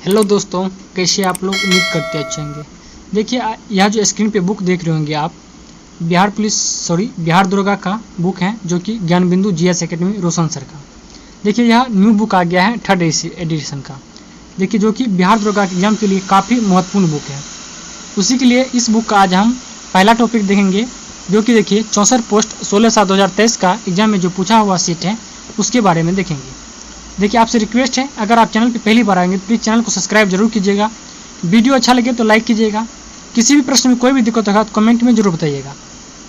Hello दोस्तों, कैसे आप लोग? उम्मीद करते अच्छे होंगे। देखिए यह जो स्क्रीन पे बुक देख रहे होंगे आप, बिहार दरोगा का बुक है, जो कि ज्ञान बिंदु जीएस एकेडमी रोशन सर का। देखिए यह न्यू बुक आ गया है 3rd एडिशन का। देखिए जो कि बिहार दरोगा के एग्जाम के लिए काफ़ी महत्वपूर्ण बुक है। उसी के लिए इस बुक का आज हम पहला टॉपिक देखेंगे, जो कि देखिए 64 पोस्ट 16/7/2023 का एग्जाम में जो पूछा हुआ सीट है उसके बारे में देखेंगे। देखिए आपसे रिक्वेस्ट है, अगर आप चैनल पे पहली बार आएंगे तो प्लीज़ चैनल को सब्सक्राइब जरूर कीजिएगा। वीडियो अच्छा लगे तो लाइक कीजिएगा। किसी भी प्रश्न में कोई भी दिक्कत होगा तो कमेंट में जरूर बताइएगा।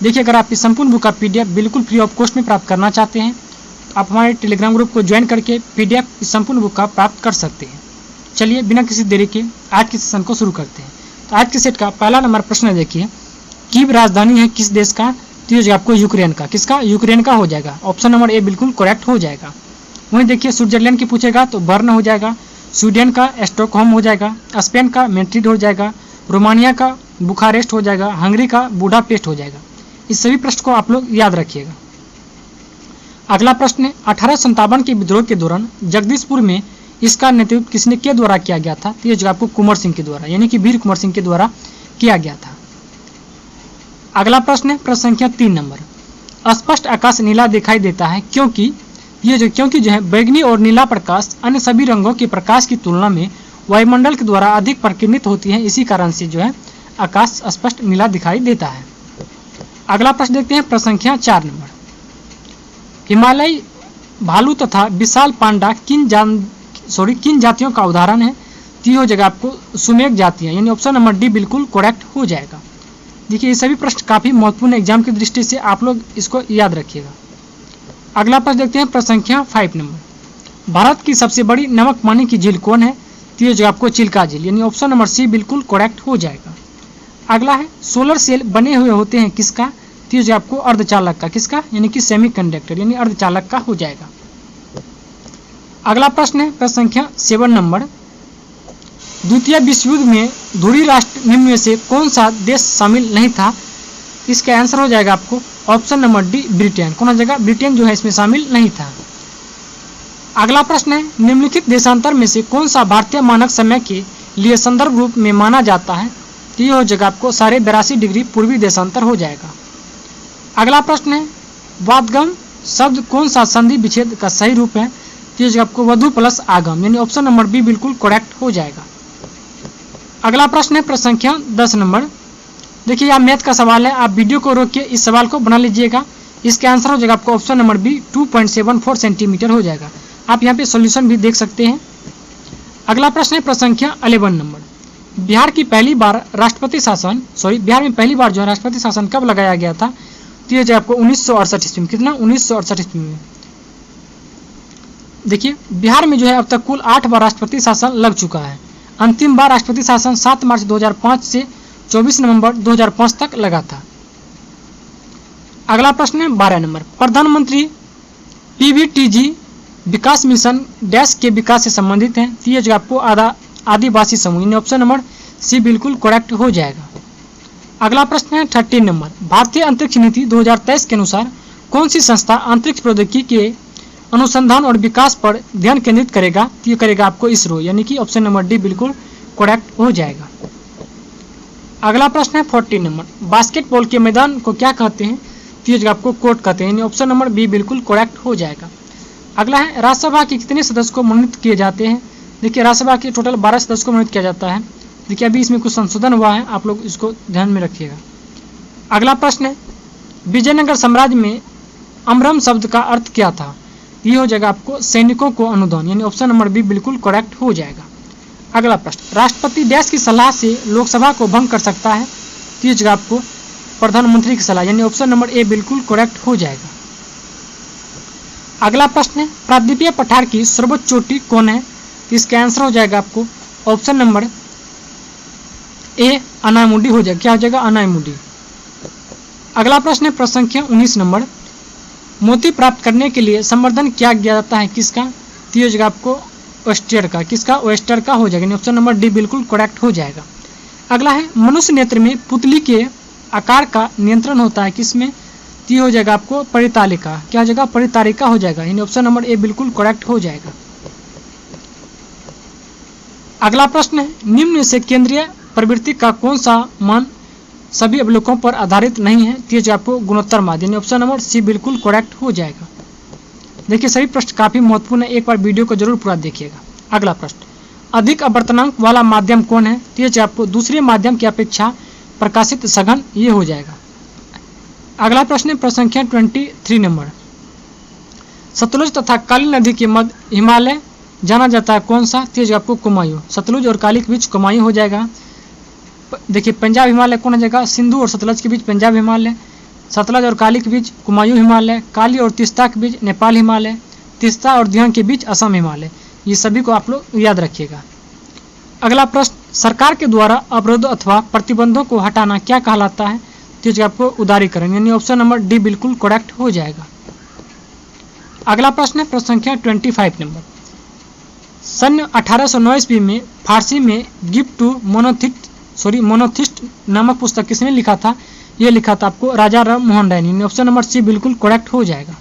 देखिए अगर आप इस संपूर्ण बुक का PDF बिल्कुल फ्री ऑफ कॉस्ट में प्राप्त करना चाहते हैं तो आप हमारे टेलीग्राम ग्रुप को ज्वाइन करके PDF इस संपूर्ण बुक का प्राप्त कर सकते हैं। चलिए बिना किसी देरी के आज के सेशन को शुरू करते हैं। तो आज के सेट का पहला नंबर प्रश्न देखिए, कीव राजधानी है किस देश का? तो ये आपको यूक्रेन का। किसका? यूक्रेन का हो जाएगा। ऑप्शन नंबर ए बिल्कुल करेक्ट हो जाएगा। वहीं देखिए स्विट्जरलैंड की पूछेगा तो बर्न हो जाएगा, स्वीडन का स्टॉकहोम हो जाएगा, स्पेन का मैड्रिड हो जाएगा, रोमानिया का बुखारेस्ट हो जाएगा, हंगरी का बुडापेस्ट हो जाएगा। इस सभी प्रश्न को आप लोग याद रखिएगा। अगला प्रश्न है, 1857 के विद्रोह के दौरान जगदीशपुर में इसका नेतृत्व किसने के द्वारा किया गया था? तो ये आपको कुंवर सिंह के द्वारा, यानी कि वीर कुंवर सिंह के द्वारा किया गया था। अगला प्रश्न है प्रश्न संख्या 3 नंबर, स्पष्ट आकाश नीला दिखाई देता है क्योंकि क्योंकि जो है बैगनी और नीला प्रकाश अन्य सभी रंगों के प्रकाश की तुलना में वायुमंडल के द्वारा अधिक प्रकीर्णित होती है। इसी कारण से जो है आकाश स्पष्ट नीला दिखाई देता है। अगला प्रश्न देखते हैं प्रश्न संख्या 4 नंबर, हिमालयी भालू तथा विशाल पांडा किन जातियों का उदाहरण है? तो जगह आपको सुमेक जातियां, यानी ऑप्शन नंबर डी बिल्कुल करेक्ट हो जाएगा। देखिए ये सभी प्रश्न काफी महत्वपूर्ण एग्जाम की दृष्टि से आप लोग इसको याद रखिएगा। अगला प्रश्न देखते हैं प्रश्न संख्या 5 नंबर, भारत की सबसे बड़ी नमक पानी की झील कौन है? तो ये आपको चिल्का झील, यानी ऑप्शन नंबर सी बिल्कुल करेक्ट हो जाएगा। अगला है सोलर सेल बने हुए होते हैं किसका? तो ये आपको अर्धचालक का। किसका? यानी कि सेमीकंडक्टर, यानी अर्धचालक का हो जाएगा। अगला प्रश्न है प्रश्न संख्या 7 नंबर, द्वितीय विश्व युद्ध में धुरी राष्ट्र निम्न में से कौन सा देश शामिल नहीं था? इसका आंसर हो जाएगा आपको ऑप्शन नंबर डी ब्रिटेन। कौन हो जाएगा? ब्रिटेन जो है इसमें शामिल नहीं था। अगला प्रश्न है, निम्नलिखित देशांतर में से कौन सा भारतीय मानक समय के लिए संदर्भ रूप में माना जाता है? तो यह हो जाएगा आपको 82.5 डिग्री पूर्वी देशांतर हो जाएगा। अगला प्रश्न है, वादगम शब्द कौन सा संधि विच्छेद का सही रूप है? तो यह आपको वधु प्लस आगम, यानी ऑप्शन नंबर बी बिल्कुल करेक्ट हो जाएगा। अगला प्रश्न है प्रश्न संख्या 10 नंबर, देखिए यह मैथ का सवाल है, आप वीडियो को रोक के इस सवाल को बना लीजिएगा। इसके आंसर हो जाएगा आपको ऑप्शन नंबर बी 2.74 सेंटीमीटर हो जाएगा। आप यहाँ पे सॉल्यूशन भी देख सकते हैं। अगला प्रश्न है प्रश्न संख्या 11 नंबर, बिहार में पहली बार जो है राष्ट्रपति शासन कब लगाया गया था? तो ये आपको 1968 ईस्वी में। कितना? 1968 ईस्वी में। देखिए बिहार में जो है अब तक कुल 8 बार राष्ट्रपति शासन लग चुका है। अंतिम बार राष्ट्रपति शासन 7 मार्च 2005 से 24 नवंबर 2005 तक लगा था। अगला प्रश्न है 12 नंबर, प्रधानमंत्री PVTG विकास मिशन डैश के विकास से संबंधित है? तो ये आपको आदिवासी समूह, ऑप्शन नंबर सी बिल्कुल करेक्ट हो जाएगा। अगला प्रश्न है 13 नंबर, भारतीय अंतरिक्ष नीति 2023 के अनुसार कौन सी संस्था अंतरिक्ष प्रौद्योगिकी के अनुसंधान और विकास पर ध्यान केंद्रित करेगा? तो ये करेगा आपको इसरो, यानी कि ऑप्शन नंबर डी बिल्कुल करेक्ट हो जाएगा। अगला प्रश्न है 14 नंबर, बास्केटबॉल के मैदान को क्या कहते हैं? तो ये आपको कोर्ट कहते हैं, यानी ऑप्शन नंबर बी बिल्कुल करेक्ट हो जाएगा। अगला है राज्यसभा के कितने सदस्य को मनोनीत किए जाते हैं? देखिए राज्यसभा के टोटल 12 सदस्य को मनोनीत किया जाता है। देखिए अभी इसमें कुछ संशोधन हुआ है, आप लोग इसको ध्यान में रखिएगा। अगला प्रश्न है, विजयनगर साम्राज्य में अमरम शब्द का अर्थ क्या था? ये हो जाएगा आपको सैनिकों को अनुदान, यानी ऑप्शन नंबर बी बिल्कुल करेक्ट हो जाएगा। अगला प्रश्न, राष्ट्रपति डैश की सलाह से लोकसभा को भंग कर सकता है? तो ये आपको प्रधानमंत्री की सलाह, यानी ऑप्शन नंबर ए बिल्कुल करेक्ट हो जाएगा। अगला प्रश्न है, प्रायद्वीपीय पठार की सर्वोच्च चोटी कौन है? तो इसका आंसर हो जाएगा आपको ऑप्शन नंबर ए अनायमुडी हो जाएगा। क्या हो जाएगा? अनायमुडी। अगला प्रश्न है प्रश्न संख्या 19 नंबर, मोती प्राप्त करने के लिए संवर्धन किया जाता है किसका? तो ये आपको ओस्टर का। किसका? ओस्टर का हो जाएगा, ऑप्शन नंबर डी बिल्कुल करेक्ट हो जाएगा। अगला है, मनुष्य नेत्र में पुतली के आकार का नियंत्रण होता है किसमें? तो ये हो जाएगा आपको परितालिका। क्या हो जाएगा? परितालिका हो जाएगा, यानी ऑप्शन नंबर ए बिल्कुल करेक्ट हो जाएगा। अगला प्रश्न है, निम्न से केंद्रीय प्रवृत्ति का कौन सा मान सभी अवलोकों पर आधारित नहीं है? तो ये आपको गुणोत्तर माध्य यानी ऑप्शन नंबर सी बिल्कुल करेक्ट हो जाएगा। देखिए सभी प्रश्न काफी महत्वपूर्ण है, एक बार वीडियो को जरूर पूरा देखिएगा। अगला प्रश्न, अधिक अपवर्तनांक वाला माध्यम कौन है? तो ये आपको दूसरे माध्यम की अपेक्षा प्रकाशित सघन ये हो जाएगा। अगला प्रश्न है प्रश्न संख्या 23 नंबर, सतलुज तथा काली नदी के मध्य हिमालय जाना जाता है कौन सा? तो ये आपको कुमायूं, सतलुज और काली के बीच कुमायूं हो जाएगा। देखिए पंजाब हिमालय कौन हो जाएगा? सिंधु और सतलज के बीच पंजाब हिमालय, सतलज और काली के बीच कुमायूं हिमालय, काली और तीस्ता के बीच नेपाल हिमालय, तीस्ता और दियांग के बीच असम हिमालय। ये सभी को आप लोग याद रखिएगा। अगला प्रश्न, सरकार के द्वारा अवरोध अथवा प्रतिबंधों को हटाना क्या कहलाता है? तो आपको उदारीकरण यानी ऑप्शन नंबर डी बिल्कुल करेक्ट हो जाएगा। अगला प्रश्न है प्रश्न संख्या 25 नंबर, सन 1809 ईस्वी में फारसी में गिफ्ट टू मोनोथिस्ट नामक पुस्तक किसने लिखा था? ये लिखा था आपको राजा राम मोहन राय ने, ऑप्शन नंबर सी बिल्कुल करेक्ट हो जाएगा।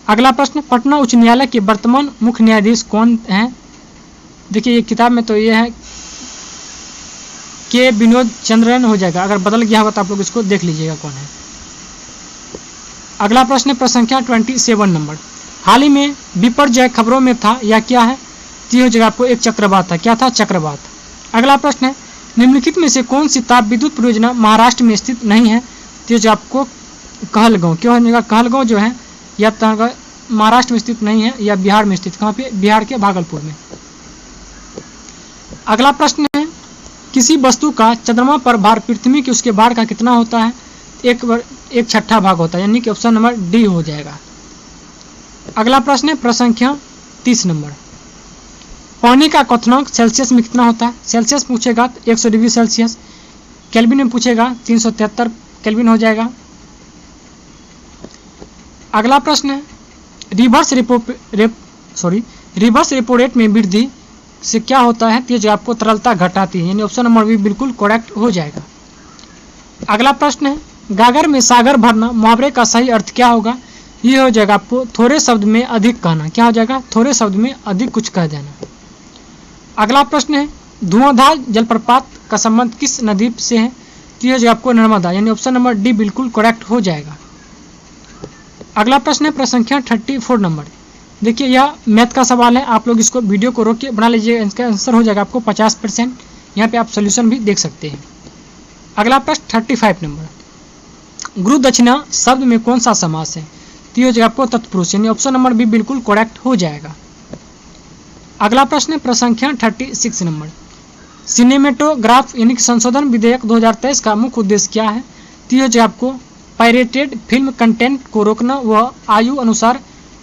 अगला प्रश्न, पटना उच्च न्यायालय के वर्तमान मुख्य न्यायाधीश कौन हैं? देखिए ये किताब में तो ये है के विनोद चंद्रन हो जाएगा, अगर बदल गया होगा तो आप लोग इसको देख लीजिएगा कौन है। अगला प्रश्न है प्रश्न संख्या 27 नंबर, हाल ही में विपर्जय खबरों में था या क्या है? तो हो जाएगा आपको एक चक्रवात था, क्या था? चक्रवात। अगला प्रश्न है, निम्नलिखित में से कौन सी ताप विद्युत परियोजना महाराष्ट्र में स्थित नहीं है? तो आपको कहलगांव, क्यों हो जाएगा? कहलगांव जो है या महाराष्ट्र में स्थित नहीं है या बिहार में स्थित, कहाँ पे? बिहार के भागलपुर में। अगला प्रश्न है, किसी वस्तु का चंद्रमा पर भार पृथ्वी के उसके भार का कितना होता है? एक छठा भाग होता है, यानी कि ऑप्शन नंबर डी हो जाएगा। अगला प्रश्न है प्रश्न संख्या 30 नंबर, पानी का क्वथनांक सेल्सियस में कितना होता है? सेल्सियस पूछेगा तो 100 डिग्री सेल्सियस, केल्विन में पूछेगा 373 केल्विन हो जाएगा। अगला प्रश्न है, रिवर्स रेपो रेट में वृद्धि से क्या होता है? तो जो आपको तरलता घटाती है, यानी ऑप्शन नंबर बी बिल्कुल करेक्ट हो जाएगा। अगला प्रश्न है, गागर में सागर भरना मुहावरे का सही अर्थ क्या होगा? ये हो जाएगा आपको थोड़े शब्द में अधिक कहना, क्या हो जाएगा? थोड़े शब्द में अधिक कुछ कह देना। अगला प्रश्न है, धुआंधार जलप्रपात का संबंध किस नदी से है? तो ये जो आपको नर्मदा, यानी ऑप्शन नंबर डी बिल्कुल करेक्ट हो जाएगा। अगला प्रश्न है प्रश्न संख्या 34 नंबर, देखिए यह मैथ का सवाल है, आप लोग इसको वीडियो को रोक के बना लीजिए, इसका आंसर हो जाएगा आपको 50%। यहाँ पे आप सोल्यूशन भी देख सकते हैं। अगला प्रश्न 35 नंबर, गुरु दक्षिणा शब्द में कौन सा समास है? तो ये आपको तत्पुरुष, यानी ऑप्शन नंबर बी बिल्कुल करेक्ट हो जाएगा। अगला प्रश्न है प्रश्न संख्या 36 नंबर, सिनेमेटोग्राफ यानी कि संशोधन विधेयक 2023 का मुख्य उद्देश्य क्या है? तो ये आपको पायरेटेड फिल्म कंटेंट को रोकना व आयु अनुसार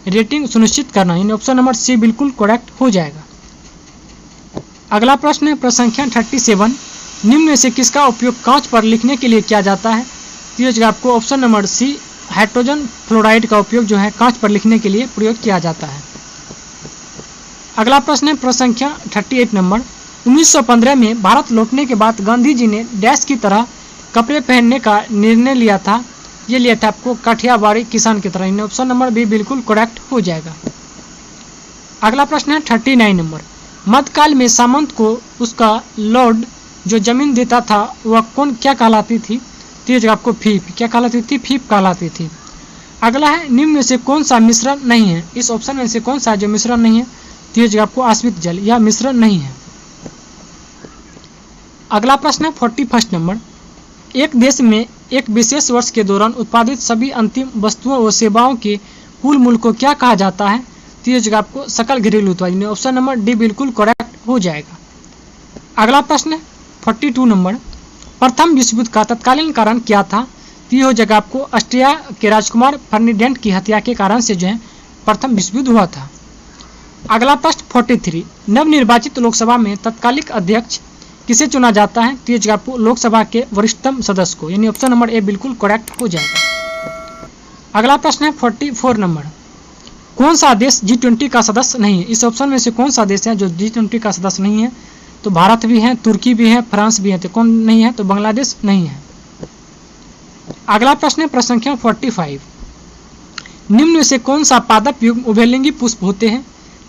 रेटिंग सुनिश्चित करना, यानी ऑप्शन नंबर सी बिल्कुल करेक्ट हो जाएगा। अगला प्रश्न है प्रश्न संख्या 37, निम्न में से किसका उपयोग कांच पर लिखने के लिए किया जाता है? तो ये आपको option number C hydrogen fluoride का उपयोग जो है कांच पर लिखने के लिए प्रयोग किया जाता है। अगला प्रश्न है प्रश्न संख्या 38 नंबर, 1915 में भारत लौटने के बाद गांधी जी ने डैश की तरह कपड़े पहनने का निर्णय लिया था? ये लिया था आपको काठियावाड़ी किसान की तरह, ऑप्शन नंबर बी बिल्कुल करेक्ट हो जाएगा। अगला प्रश्न है 39 नंबर, मध्यकाल में सामंत को उसका लॉर्ड जो जमीन देता था वह कौन क्या कहलाती थी? तो ये आपको फीफ, क्या कहलाती थी? फीफ कहलाती थी। अगला है, निम्न में से कौन सा मिश्रण नहीं है? इस ऑप्शन में से कौन सा जो मिश्रण नहीं है? तो ये आपको आश्रित जल, यह मिश्रण नहीं है। अगला प्रश्न है 41 नंबर, एक देश में एक विशेष वर्ष के दौरान उत्पादित सभी अंतिम वस्तुओं व सेवाओं के कुल मूल्य को क्या कहा जाता है? तो ये जगह आपको सकल घरेलू उत्पाद, ऑप्शन नंबर डी बिल्कुल करेक्ट हो जाएगा। अगला प्रश्न है 42 नंबर, प्रथम विश्व युद्ध का तत्कालीन कारण क्या था? तो ये जगह आपको ऑस्ट्रिया के राजकुमार फर्डिनेंड की हत्या के कारण से जो है प्रथम विश्व युद्ध हुआ था। अगला प्रश्न 43, नवनिर्वाचित लोकसभा में तत्कालिक अध्यक्ष किसे चुना जाता है? तो ये आपको लोकसभा के वरिष्ठतम सदस्य को, यानी ऑप्शन नंबर ए बिल्कुल करेक्ट हो जाएगा। अगला प्रश्न है 44 नंबर, कौन सा देश G20 का सदस्य नहीं है? इस ऑप्शन में से कौन सा देश है जो G20 का सदस्य नहीं है? तो भारत भी है, तुर्की भी है, फ्रांस भी है, तो कौन नहीं है? तो बांग्लादेश नहीं है। अगला प्रश्न है प्रश्न संख्या 45, निम्न में से कौन सा पादप युग्म उभयलिंगी पुष्प होते हैं?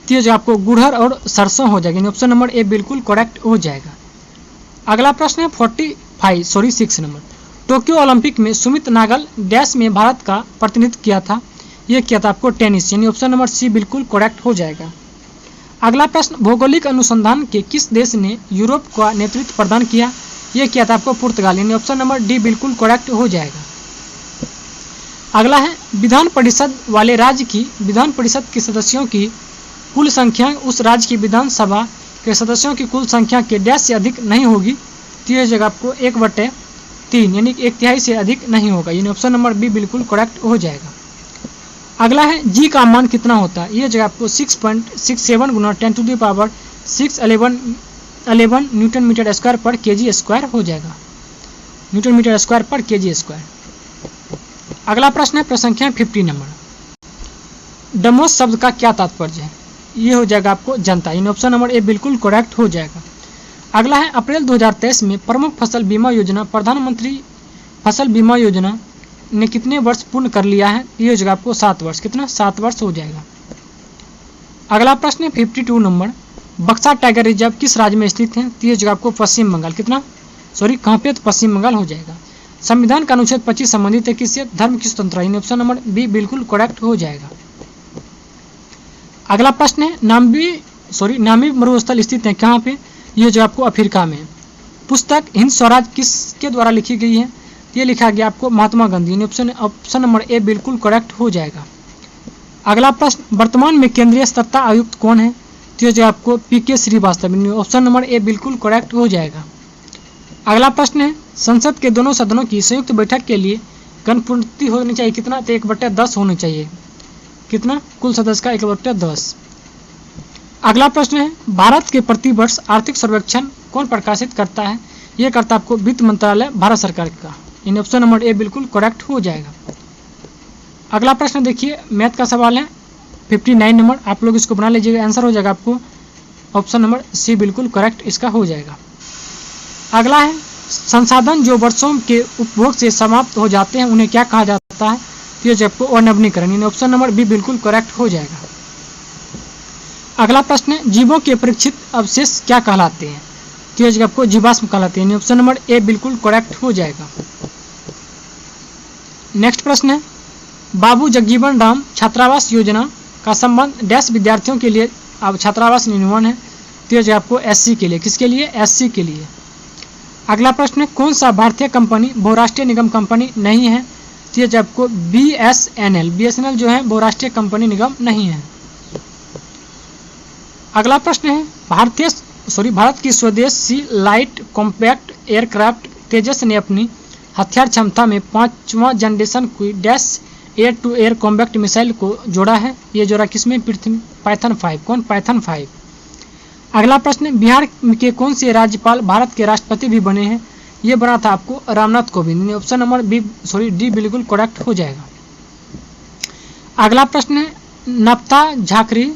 तो ये जो आपको गुड़हल और सरसों हो जाएगा, यानी ऑप्शन नंबर ए बिल्कुल करेक्ट हो जाएगा। अगला प्रश्न है 6 नंबर। टोक्यो ओलंपिक में सुमित नागल डैश में भारत का प्रतिनिधित्व किया था, ये किया था आपको टेनिस, यानी ऑप्शन नंबर सी बिल्कुल करेक्ट हो जाएगा। अगला प्रश्न, भौगोलिक अनुसंधान के किस देश ने यूरोप का नेतृत्व प्रदान किया, ये किया था आपको पुर्तगाल, यानी ऑप्शन नंबर डी बिल्कुल करेक्ट हो जाएगा। अगला है विधान परिषद वाले राज्य की विधान परिषद के सदस्यों की कुल संख्या उस राज्य की विधानसभा के सदस्यों की कुल संख्या के डैश से अधिक नहीं होगी, तो यह जगह आपको 1/3 यानी 1/3 से अधिक नहीं होगा, यानी ऑप्शन नंबर बी बिल्कुल करेक्ट हो जाएगा। अगला है जी का मान कितना होता है, यह जगह आपको 6.67 गुना 10⁻11 न्यूटन मीटर स्क्वायर पर केजी स्क्वायर हो जाएगा, न्यूटन मीटर स्क्वायर पर केजी स्क्वायर। अगला प्रश्न है प्रसंख्या 50 नंबर। डमोस शब्द का क्या तात्पर्य है, ये हो जाएगा आपको जनता, यानी ऑप्शन नंबर ए बिल्कुल करेक्ट हो जाएगा। अगला है अप्रैल 2023 में प्रमुख फसल बीमा योजना प्रधानमंत्री फसल बीमा योजना ने कितने वर्ष पूर्ण कर लिया है, ये हो जाएगा आपको 7 वर्ष, कितना 7 वर्ष हो जाएगा। अगला प्रश्न है 52 नंबर। बक्सा टाइगर रिजर्व किस राज्य में स्थित है, तो ये जगह आपको पश्चिम बंगाल, कहाँ पे, तो पश्चिम बंगाल हो जाएगा। संविधान का अनुच्छेद 25 संबंधित है किससे, धर्म की स्वतंत्रता, ऑप्शन नंबर बी बिल्कुल करेक्ट हो जाएगा। अगला प्रश्न है नामी मरुस्थल स्थित है कहाँ पे, ये जो आपको अफ्रीका में। पुस्तक हिंद स्वराज किसके द्वारा लिखी गई है, ये लिखा गया आपको Mahatma Gandhi, option number A बिल्कुल करेक्ट हो जाएगा। अगला प्रश्न, वर्तमान में केंद्रीय सत्ता आयुक्त कौन है, तो जो आपको पीके श्रीवास्तव, ऑप्शन नंबर ए बिल्कुल करेक्ट हो जाएगा। अगला प्रश्न है संसद के दोनों सदनों की संयुक्त बैठक के लिए गणपूर्ति होनी चाहिए कितना, तो 1/10 होनी चाहिए, कितना, कुल सदस्य का 1/10। अगला प्रश्न है भारत के प्रतिवर्ष आर्थिक सर्वेक्षण कौन प्रकाशित करता है, यह करता आपको वित्त मंत्रालय भारत सरकार का, यानी ऑप्शन नंबर ए बिल्कुल करेक्ट हो जाएगा। अगला प्रश्न देखिए मैथ का सवाल है 59 नंबर, आप लोग इसको बना लीजिएगा, आंसर हो जाएगा आपको ऑप्शन नंबर सी बिल्कुल करेक्ट इसका हो जाएगा। अगला है संसाधन जो वर्षों के उपभोग से समाप्त हो जाते हैं उन्हें क्या कहा जाता है, तो ये आपको अनवनीकरण, यानी ऑप्शन नंबर बी बिल्कुल करेक्ट हो जाएगा। अगला प्रश्न है जीवों के परीक्षित अवशेष क्या कहलाते हैं, तो ये आपको जीवाश्म कहलाते हैं, ऑप्शन नंबर ए बिल्कुल करेक्ट हो जाएगा। नेक्स्ट प्रश्न है बाबू जगजीवन राम छात्रावास योजना का संबंध डैश विद्यार्थियों के लिए अब छात्रावास निर्माण है, तो ये आपको एससी के लिए, किसके लिए, एससी के लिए। अगला प्रश्न है कौन सा भारतीय कंपनी बहुराष्ट्रीय निगम कंपनी नहीं है, तो ये आपको बीएसएनएल जो है बहुराष्ट्रीय कंपनी निगम नहीं है। अगला प्रश्न है भारत की स्वदेशी लाइट कॉम्पैक्ट एयरक्राफ्ट तेजस ने अपनी हथियार क्षमता में 5वां जनरेशन की dash air to air combat missile को जोड़ा है, ये जोड़ा किसमें, पाइथन 5, कौन, पाइथन 5। अगला प्रश्न बिहार के कौन से राज्यपाल भारत के राष्ट्रपति भी बने हैं, ये बना था आपको Ramnath Kovind, option number D बिल्कुल करेक्ट हो जाएगा। अगला प्रश्न है नप्ता Jhakri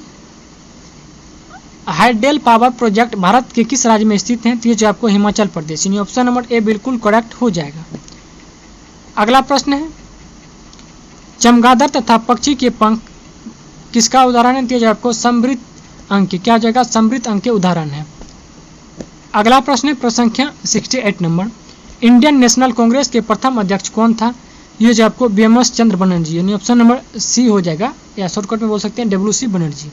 hydel power project Bharat के किस राज्य में स्थित है, तो ये जो आपको हिमाचल प्रदेश, यानी ऑप्शन नंबर ए बिल्कुल करेक्ट हो जाएगा। अगला प्रश्न है चमगादड़ तथा पक्षी के पंख किसका उदाहरण है, तो ये जो आपको समृद्ध अंक, क्या हो जाएगा, समृद्ध अंक के उदाहरण है। अगला प्रश्न है प्रसंख्या 68 नंबर। इंडियन नेशनल कांग्रेस के प्रथम अध्यक्ष कौन था, ये जो आपको बीएमएस चंद्र बनर्जी, यानी ऑप्शन नंबर सी हो जाएगा, या शॉर्टकट में बोल सकते हैं डब्ल्यूसी बनर्जी।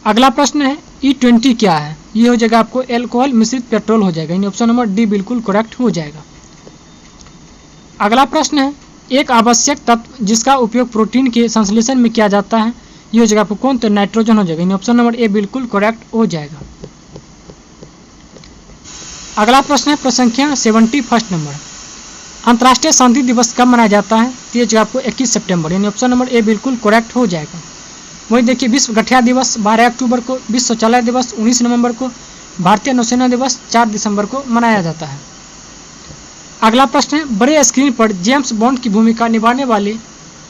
अगला प्रश्न है E20 क्या है, ये हो जाएगा आपको एल्कोहल मिश्रित पेट्रोल हो जाएगा, यानी ऑप्शन नंबर डी बिल्कुल करेक्ट हो जाएगा। अगला प्रश्न है एक आवश्यक तत्व जिसका उपयोग प्रोटीन के संश्लेषण में किया जाता है, ये हो जाएगा आपको कौन, तो नाइट्रोजन हो जाएगा, यानी ऑप्शन नंबर ए बिल्कुल करेक्ट हो जाएगा। अगला प्रश्न है प्रसंख्या 71 नंबर। अंतर्राष्ट्रीय शांति दिवस कब मनाया जाता है, तो ये आपको 21 सितंबर, यानी ऑप्शन नंबर ए बिल्कुल करेक्ट हो जाएगा। वही देखिए विश्व गठिया दिवस 12 अक्टूबर को, विश्व शौचालय दिवस 19 नवंबर को, भारतीय नौसेना दिवस 4 दिसंबर को मनाया जाता है। अगला प्रश्न है बड़े स्क्रीन पर जेम्स बॉन्ड की भूमिका निभाने वाले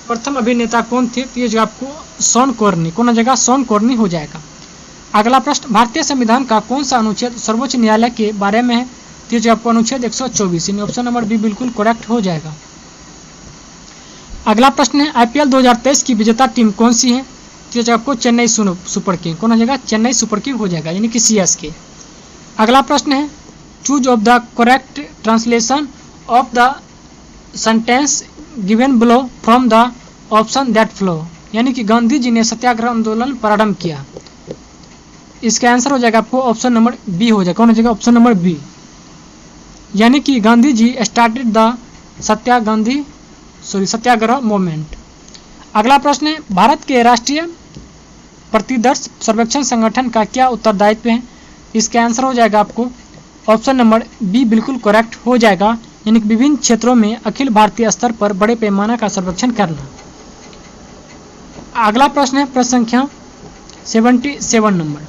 प्रथम अभिनेता कौन थे, तो ये जो आपको शॉन कॉर्नी, कौन हो जाएगा, शॉन कॉर्नी हो जाएगा। अगला प्रश्न भारतीय संविधान का कौन सा अनुच्छेद सर्वोच्च न्यायालय के बारे में है, तो ये जो आपको अनुच्छेद 124, यानी ऑप्शन नंबर बी बिल्कुल करेक्ट हो जाएगा। अगला प्रश्न है आईपीएल 2023 की विजेता टीम कौन सी है, तो ये आपको चेन्नई सुपर किंग। कौन हो जाएगा? चेन्नई सुपर किंग हो जाएगा, यानी कि CSK। अगला प्रश्न है choose of the correct translation of the sentence given below from the option that flow, यानी कि गांधी जी ने सत्याग्रह आंदोलन प्रारंभ किया। इसका आंसर हो जाएगा आपको ऑप्शन नंबर बी हो जाएगा। कौन हो जाएगा? ऑप्शन नंबर बी, यानी कि Gandhi ji started the Satyagraha movement. अगला प्रश्न है भारत के राष्ट्रीय प्रतिदर्श सर्वेक्षण संगठन का क्या उत्तरदायित्व है? इसका आंसर हो जाएगा आपको ऑप्शन नंबर बी बिल्कुल करेक्ट हो जाएगा, यानी कि विभिन्न क्षेत्रों में अखिल भारतीय स्तर पर बड़े पैमाने का सर्वेक्षण करना। अगला प्रश्न है प्रश्न संख्या 77 नंबर,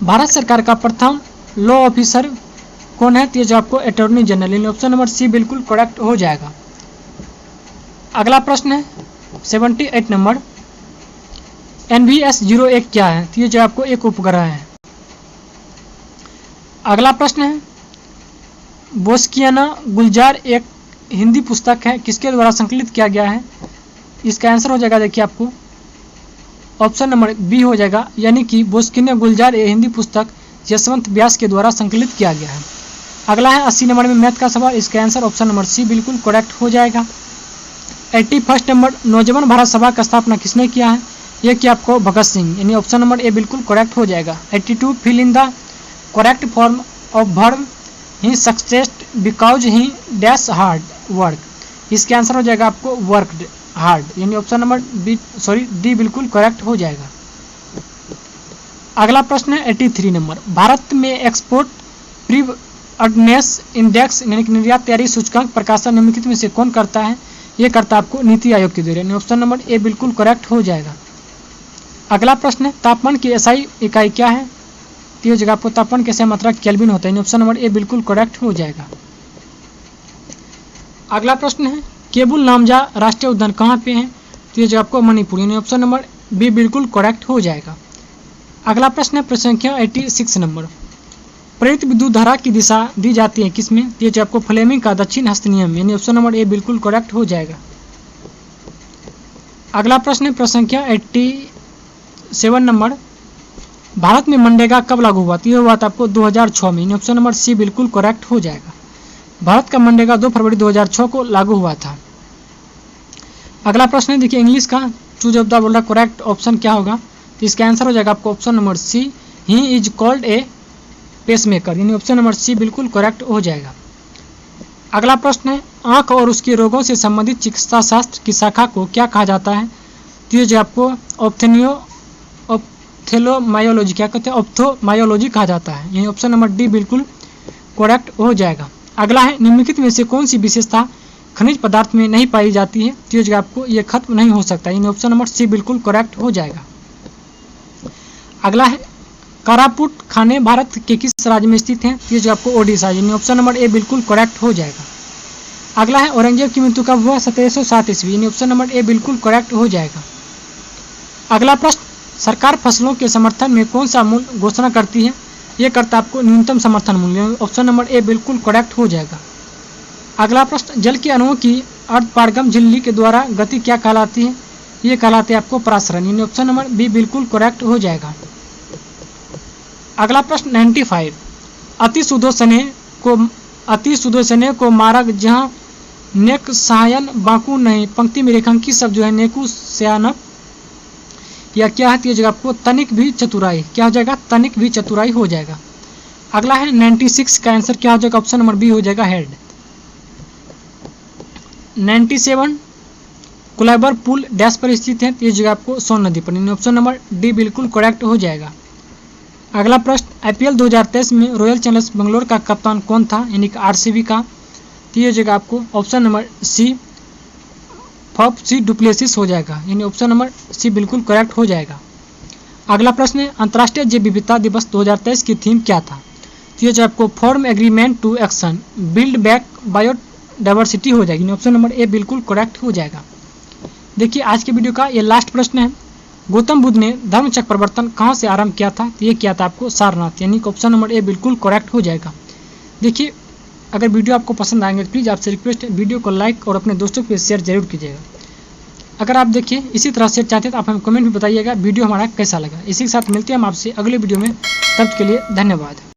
भारत सरकार का प्रथम लॉ ऑफिसर कौन है? तो जो आपको अटॉर्नी जनरल, यानी ऑप्शन नंबर सी बिल्कुल करेक्ट हो जाएगा। अगला प्रश्न है 78 नंबर, NVS-01 क्या है? तो ये जो आपको एक उपग्रह है। अगला प्रश्न है बोस्कियाना गुलजार एक हिंदी पुस्तक है, किसके द्वारा संकलित किया गया है? इसका आंसर हो जाएगा देखिए आपको ऑप्शन नंबर बी हो जाएगा, यानी कि बोस्कियाना गुलजार एक हिंदी पुस्तक यशवंत व्यास के द्वारा संकलित किया गया है। अगला है 80 नंबर में मैथ का सवाल, इसका आंसर ऑप्शन नंबर सी बिल्कुल करेक्ट हो जाएगा। 81 नंबर, नौजवान भारत सभा का स्थापना किसने किया है? यह कि आपको भगत सिंह, यानी ऑप्शन नंबर ए बिल्कुल करेक्ट हो जाएगा। 82, fill in the correct form of verb he succeeded because he dash hard work. इसका आंसर हो जाएगा आपको वर्कड हार्ड, यानी ऑप्शन नंबर डी बिल्कुल करेक्ट हो जाएगा। अगला प्रश्न है 83 नंबर, भारत में एक्सपोर्ट प्रीपेयर्डनेस इंडेक्स यानी कि निर्यात तैयारी सूचकांक प्रकाशन निम्नलिखित में से कौन करता है? ये करता है आपको नीति आयोग के द्वारा, ऑप्शन नंबर ए बिल्कुल करेक्ट हो जाएगा। अगला प्रश्न है तापमान की एसआई इकाई क्या है? तो ये जगह आपको तापमान की एसआई मात्रा केल्विन होता है, ऑप्शन नंबर ए बिल्कुल करेक्ट हो जाएगा। अगला प्रश्न है केबुल लामजा राष्ट्रीय उद्यान कहाँ पे है? तो ये जगह आपको मणिपुर, यानी ऑप्शन नंबर बी बिल्कुल करेक्ट हो जाएगा। अगला प्रश्न है प्रश्न संख्या 86 नंबर, प्रेरित विद्युत धारा की दिशा दी जाती है किसमें? तो ये जो आपको फ्लेमिंग का दक्षिण हस्त नियम, यानी ऑप्शन नंबर ए बिल्कुल करेक्ट हो जाएगा। अगला प्रश्न है प्रश्न संख्या 87 नंबर, भारत में मनरेगा कब लागू हुआ? तो ये हुआ था आपको 2006 में, यानी ऑप्शन नंबर सी बिल्कुल करेक्ट हो जाएगा। भारत का मनरेगा 2 फरवरी 2006 को लागू हुआ था। अगला प्रश्न है देखिए इंग्लिश का, choose of the bold correct option क्या होगा? तो इसका आंसर हो जाएगा आपको option number C, he is called a pacemaker, यानी ऑप्शन नंबर सी बिल्कुल करेक्ट हो जाएगा। अगला प्रश्न है आंख और उसके रोगों से संबंधित चिकित्सा शास्त्र की शाखा को क्या कहा जाता है? तो ये जो आपको ऑप्थेल्मोमायोलॉजी क्या कहते हैं? ऑप्थोमायोलॉजी कहा जाता है, यानी ऑप्शन नंबर डी बिल्कुल करेक्ट हो जाएगा। अगला है निम्नलिखित में से कौन सी विशेषता खनिज पदार्थ में नहीं पाई जाती है? तो ये जो आपको ये खत्म नहीं हो सकता, यानी ऑप्शन नंबर सी बिल्कुल करेक्ट हो जाएगा। अगला है कारापुट खाने भारत के किस राज्य में स्थित हैं? ये जो आपको ओडिशा, यानी ऑप्शन नंबर ए बिल्कुल करेक्ट हो जाएगा। अगला है औरंगजेब की मृत्यु कब हुआ? 1707 ईस्वी, यानी ऑप्शन नंबर ए बिल्कुल करेक्ट हो जाएगा। अगला प्रश्न सरकार फसलों के समर्थन में कौन सा मूल्य घोषणा करती है? ये करता आपको न्यूनतम समर्थन मूल्य, ऑप्शन नंबर ए बिल्कुल करेक्ट हो जाएगा। अगला प्रश्न जल के अणुओं की अर्धपारगम झिल्ली के द्वारा गति क्या कहलाती है? ये कहलाते हैं आपको परासरण, यानी ऑप्शन नंबर बी बिल्कुल करेक्ट हो जाएगा। अगला प्रश्न 95 अति सुदोषने को मारा जहां नेक सहायन बाकू नहीं, पंक्ति में रेखांकित शब्द जो है नेकु सयानक या क्या है? तो जगह आपको तनिक भी चतुराई, क्या हो जाएगा? तनिक भी चतुराई हो जाएगा। अगला है 96 का आंसर क्या हो जाएगा? ऑप्शन नंबर बी हो जाएगा हेड। 97 कुलाइबर पुल डैश पर स्थित है? तो ये जगह आपको सोन नदी पर, ऑप्शन नंबर डी बिल्कुल करेक्ट हो जाएगा। अगला प्रश्न IPL 2023 में रॉयल चैलेंजर्स बेंगलोर का कप्तान कौन था? यानी कि RCB का, तो ये जगह आपको ऑप्शन नंबर सी फॉफ सी डुप्लेसिस हो जाएगा, यानी ऑप्शन नंबर सी बिल्कुल करेक्ट हो जाएगा। अगला प्रश्न है अंतर्राष्ट्रीय जैव विविधता दिवस 2023 की थीम क्या था? तो ये जो आपको from agreement to action build back biodiversity हो जाएगी, ऑप्शन नंबर ए बिल्कुल करेक्ट हो जाएगा। देखिए आज के वीडियो का ये लास्ट प्रश्न है, गौतम बुद्ध ने धर्मचक्र प्रवर्तन कहाँ से आरंभ किया था? तो ये किया था आपको सारनाथ, यानी कि ऑप्शन नंबर ए बिल्कुल करेक्ट हो जाएगा। देखिए अगर वीडियो आपको पसंद आएंगे तो प्लीज़ आपसे रिक्वेस्ट है वीडियो को लाइक और अपने दोस्तों के शेयर जरूर कीजिएगा। अगर आप देखिए इसी तरह सेट चाहते हैं तो आप हमें कमेंट में बताइएगा वीडियो हमारा कैसा लगा। इसी के साथ मिलते हैं हम आपसे अगले वीडियो में, तब के लिए धन्यवाद।